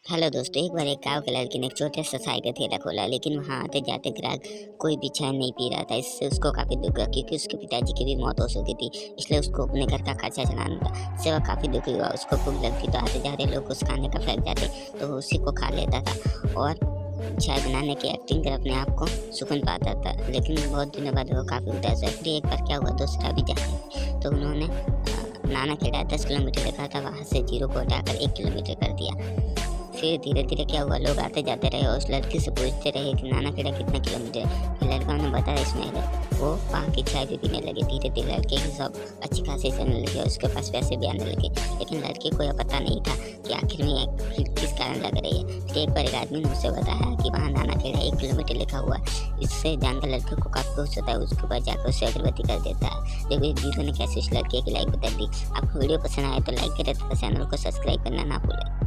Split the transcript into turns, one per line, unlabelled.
Hello दोस्तों, एक बार एक गाँव के लड़के ने एक छोटा सा चाय का ठेला खोला, लेकिन वहाँ आते जाते ग्राहक कोई भी चाय नहीं पी रहा था। इससे उसको काफ़ी दुख हुआ क्योंकि उसके पिताजी की भी मौत हो चुकी थी, इसलिए उसको अपने घर का खर्चा चलाना था। इससे वह काफ़ी दुखी हुआ। उसको भूख लगती तो आते जाते लोग उस खाने का फेंक जाते, तो वो उसी को खा लेता था और चाय बनाने की एक्टिंग कर अपने आप को सुकून पाता था। लेकिन बहुत दिनों बाद वो काफ़ी उदास हुआ। फिर एक बार क्या हुआ, दूसरा भी जाके तो उन्होंने नाना खेड़ा 10 किलोमीटर लिखा था, वहाँ से 0 को हटाकर 1 किलोमीटर कर दिया। फिर धीरे-धीरे क्या हुआ, लोग आते जाते रहे और उस लड़की से पूछते रहे कि नाना खेड़ा कितना किलोमीटर है। फिर लड़का ने बताया इसमें है। वो वहाँ की चाय भी पीने लगे। धीरे-धीरे लड़के की सब अच्छी खासी चलने लगी और उसके पास पैसे भी आने लगे। लेकिन लड़के को यह पता नहीं था कि आखिर में ये भीड़ किस कारण लग रही है। फिर एक बार एक आदमी ने उसे बताया कि वहाँ नाना खेड़ा 1 किलोमीटर लिखा हुआ है। इससे जानकर लड़के को काफ़ी खुश होता है। उसके ऊपर जाकर उसे अगरबत्ती कर देता है। देखो इस वीडियो ने कैसे उस लड़के की लाइफ बदल दी। आपको वीडियो पसंद आए तो लाइक करें तथा चैनल को सब्सक्राइब करना ना भूलें।